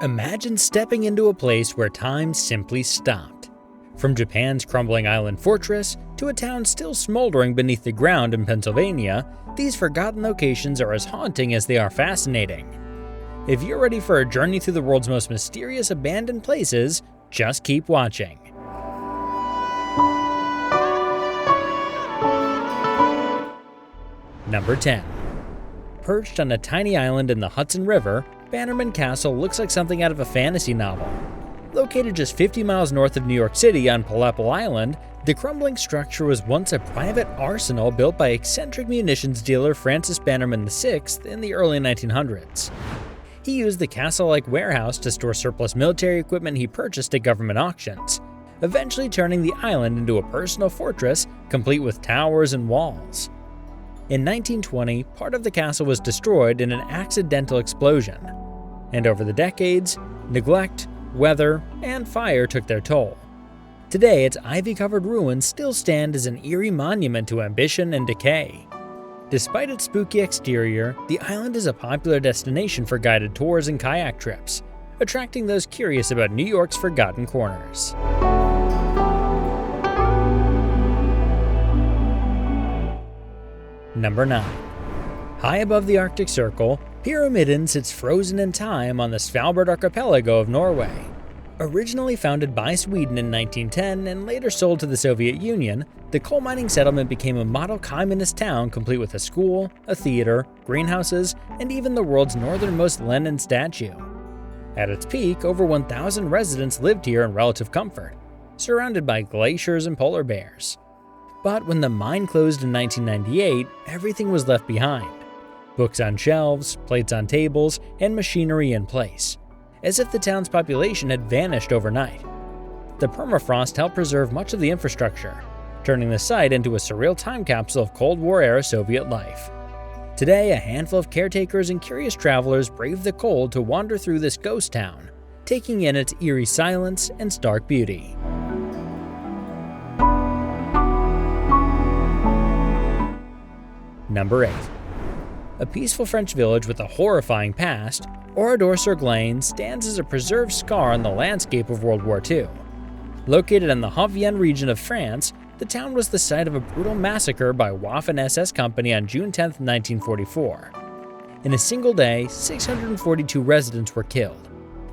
Imagine stepping into a place where time simply stopped. From Japan's crumbling island fortress to a town still smoldering beneath the ground in Pennsylvania, these forgotten locations are as haunting as they are fascinating. If you're ready for a journey through the world's most mysterious abandoned places, just keep watching. Number 10. Perched on a tiny island in the Hudson River, Bannerman Castle looks like something out of a fantasy novel. Located just 50 miles north of New York City on Palaple Island, the crumbling structure was once a private arsenal built by eccentric munitions dealer Francis Bannerman VI in the early 1900s. He used the castle-like warehouse to store surplus military equipment he purchased at government auctions, eventually turning the island into a personal fortress complete with towers and walls. In 1920, part of the castle was destroyed in an accidental explosion, and over the decades, neglect, weather, and fire took their toll. Today, its ivy-covered ruins still stand as an eerie monument to ambition and decay. Despite its spooky exterior, the island is a popular destination for guided tours and kayak trips, attracting those curious about New York's forgotten corners. Number 9. High above the Arctic Circle, Pyramiden sits frozen in time on the Svalbard archipelago of Norway. Originally founded by Sweden in 1910 and later sold to the Soviet Union, the coal mining settlement became a model communist town complete with a school, a theater, greenhouses, and even the world's northernmost Lenin statue. At its peak, over 1,000 residents lived here in relative comfort, surrounded by glaciers and polar bears. But when the mine closed in 1998, everything was left behind. Books on shelves, plates on tables, and machinery in place, as if the town's population had vanished overnight. The permafrost helped preserve much of the infrastructure, turning the site into a surreal time capsule of Cold War-era Soviet life. Today, a handful of caretakers and curious travelers brave the cold to wander through this ghost town, taking in its eerie silence and stark beauty. Number 8. A peaceful French village with a horrifying past, Oradour-sur-Glane stands as a preserved scar on the landscape of World War II. Located in the Haute-Vienne region of France, the town was the site of a brutal massacre by Waffen-SS Company on June 10, 1944. In a single day, 642 residents were killed.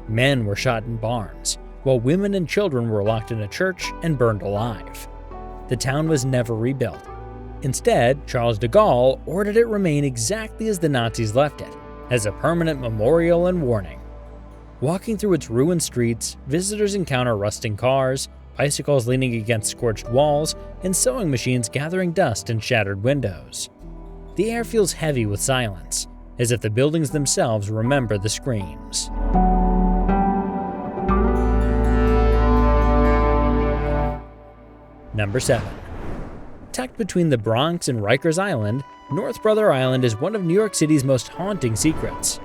Men were shot in barns, while women and children were locked in a church and burned alive. The town was never rebuilt. Instead, Charles de Gaulle ordered it remain exactly as the Nazis left it, as a permanent memorial and warning. Walking through its ruined streets, visitors encounter rusting cars, bicycles leaning against scorched walls, and sewing machines gathering dust in shattered windows. The air feels heavy with silence, as if the buildings themselves remember the screams. Number 7. Tucked between the Bronx and Rikers Island, North Brother Island is one of New York City's most haunting secrets.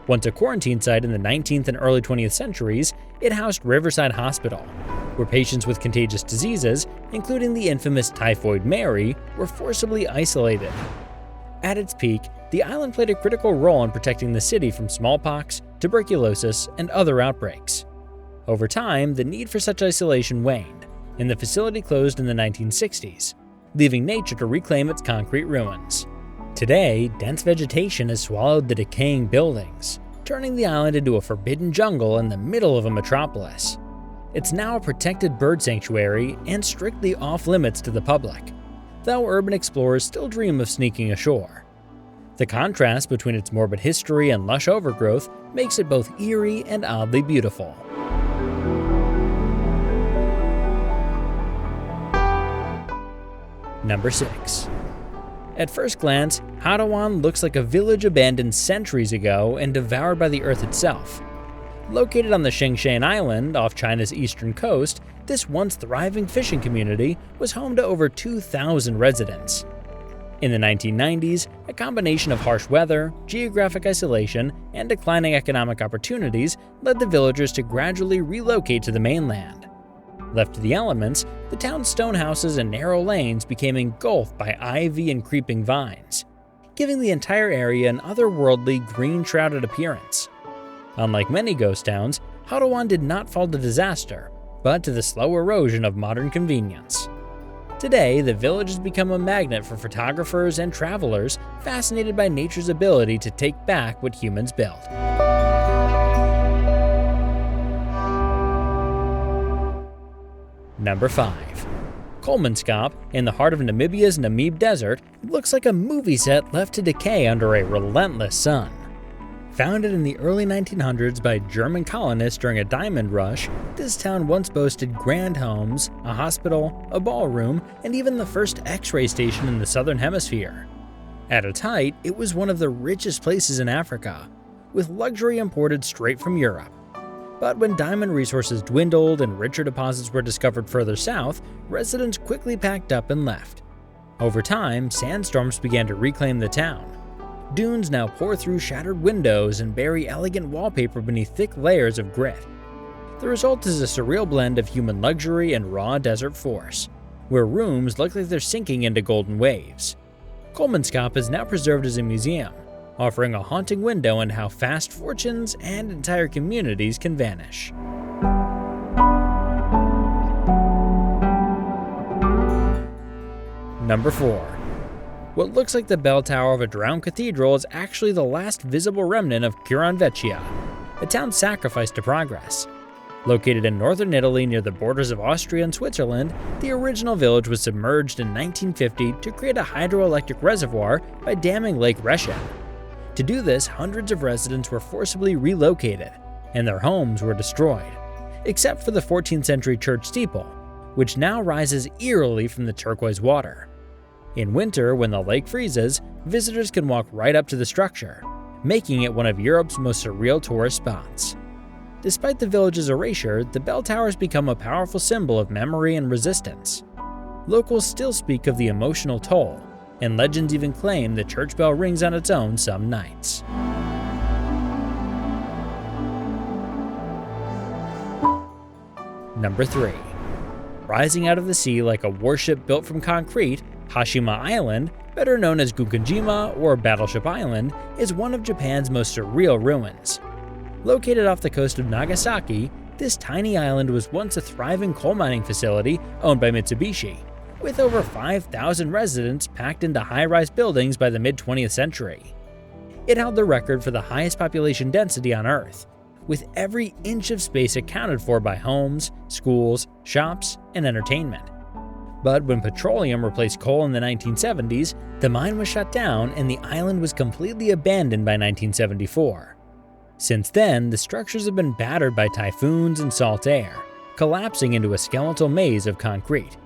Once a quarantine site in the 19th and early 20th centuries, it housed Riverside Hospital, where patients with contagious diseases, including the infamous Typhoid Mary, were forcibly isolated. At its peak, the island played a critical role in protecting the city from smallpox, tuberculosis, and other outbreaks. Over time, the need for such isolation waned, and the facility closed in the 1960s. Leaving nature to reclaim its concrete ruins. Today, dense vegetation has swallowed the decaying buildings, turning the island into a forbidden jungle in the middle of a metropolis. It's now a protected bird sanctuary and strictly off-limits to the public, though urban explorers still dream of sneaking ashore. The contrast between its morbid history and lush overgrowth makes it both eerie and oddly beautiful. Number 6. At first glance, Hattuan looks like a village abandoned centuries ago and devoured by the earth itself. Located on the Shingshan Island off China's eastern coast, this once thriving fishing community was home to over 2,000 residents. In the 1990s, a combination of harsh weather, geographic isolation, and declining economic opportunities led the villagers to gradually relocate to the mainland. Left to the elements, the town's stone houses and narrow lanes became engulfed by ivy and creeping vines, giving the entire area an otherworldly green-shrouded appearance. Unlike many ghost towns, Hadawan did not fall to disaster, but to the slow erosion of modern convenience. Today, the village has become a magnet for photographers and travelers fascinated by nature's ability to take back what humans built. Number 5. Kolmanskop, in the heart of Namibia's Namib Desert, looks like a movie set left to decay under a relentless sun. Founded in the early 1900s by German colonists during a diamond rush, this town once boasted grand homes, a hospital, a ballroom, and even the first X-ray station in the southern hemisphere. At its height, it was one of the richest places in Africa, with luxury imported straight from Europe. But when diamond resources dwindled and richer deposits were discovered further south, residents quickly packed up and left. Over time, sandstorms began to reclaim the town. Dunes now pour through shattered windows and bury elegant wallpaper beneath thick layers of grit. The result is a surreal blend of human luxury and raw desert force, where rooms look like they're sinking into golden waves. Kolmanskop is now preserved as a museum, offering a haunting window into how fast fortunes and entire communities can vanish. Number 4. What looks like the bell tower of a drowned cathedral is actually the last visible remnant of Curanvecchia, a town sacrificed to progress. Located in northern Italy near the borders of Austria and Switzerland, the original village was submerged in 1950 to create a hydroelectric reservoir by damming Lake Reschen. To do this, hundreds of residents were forcibly relocated, and their homes were destroyed, except for the 14th century church steeple, which now rises eerily from the turquoise water. In winter, when the lake freezes, visitors can walk right up to the structure, making it one of Europe's most surreal tourist spots. Despite the village's erasure, the bell tower has become a powerful symbol of memory and resistance. Locals still speak of the emotional toll, and legends even claim the church bell rings on its own some nights. Number 3. Rising out of the sea like a warship built from concrete, Hashima Island, better known as Gunkanjima or Battleship Island, is one of Japan's most surreal ruins. Located off the coast of Nagasaki, this tiny island was once a thriving coal mining facility owned by Mitsubishi, with over 5,000 residents packed into high-rise buildings by the mid-20th century. It held the record for the highest population density on Earth, with every inch of space accounted for by homes, schools, shops, and entertainment. But when petroleum replaced coal in the 1970s, the mine was shut down and the island was completely abandoned by 1974. Since then, the structures have been battered by typhoons and salt air, collapsing into a skeletal maze of concrete.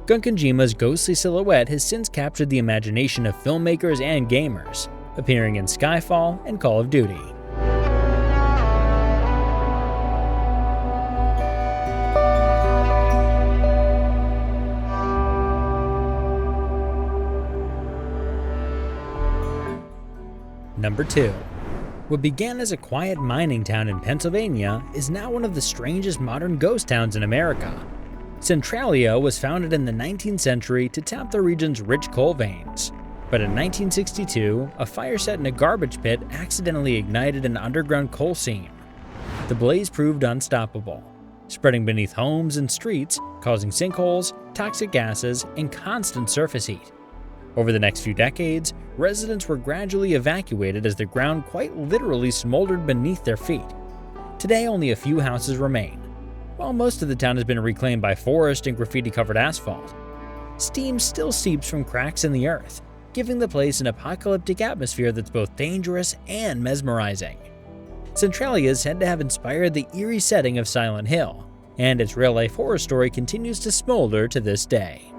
Gunkanjima's ghostly silhouette has since captured the imagination of filmmakers and gamers, appearing in Skyfall and Call of Duty. Number 2. What began as a quiet mining town in Pennsylvania is now one of the strangest modern ghost towns in America. Centralia was founded in the 19th century to tap the region's rich coal veins. But in 1962, a fire set in a garbage pit accidentally ignited an underground coal seam. The blaze proved unstoppable, spreading beneath homes and streets, causing sinkholes, toxic gases, and constant surface heat. Over the next few decades, residents were gradually evacuated as the ground quite literally smoldered beneath their feet. Today, only a few houses remain, while most of the town has been reclaimed by forest and graffiti-covered asphalt. Steam still seeps from cracks in the earth, giving the place an apocalyptic atmosphere that's both dangerous and mesmerizing. Centralia is said to have inspired the eerie setting of Silent Hill, and its real-life horror story continues to smolder to this day.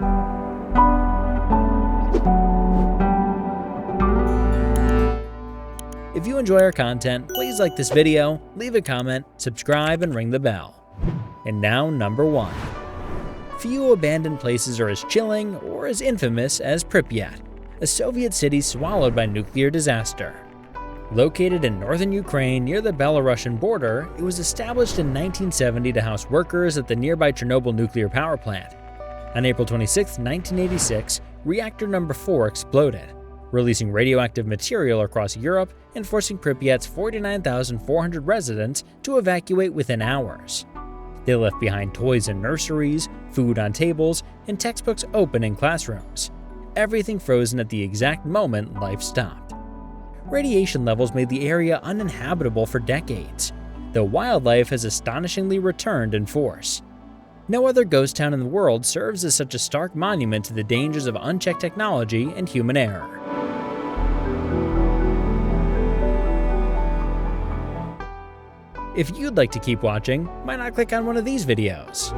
If you enjoy our content, please like this video, leave a comment, subscribe, and ring the bell. And now, number 1. Few abandoned places are as chilling or as infamous as Pripyat, a Soviet city swallowed by nuclear disaster. Located in northern Ukraine near the Belarusian border, it was established in 1970 to house workers at the nearby Chernobyl nuclear power plant. On April 26, 1986, reactor number 4 exploded, releasing radioactive material across Europe and forcing Pripyat's 49,400 residents to evacuate within hours. They left behind toys in nurseries, food on tables, and textbooks open in classrooms. Everything frozen at the exact moment life stopped. Radiation levels made the area uninhabitable for decades, though wildlife has astonishingly returned in force. No other ghost town in the world serves as such a stark monument to the dangers of unchecked technology and human error. If you'd like to keep watching, why not click on one of these videos?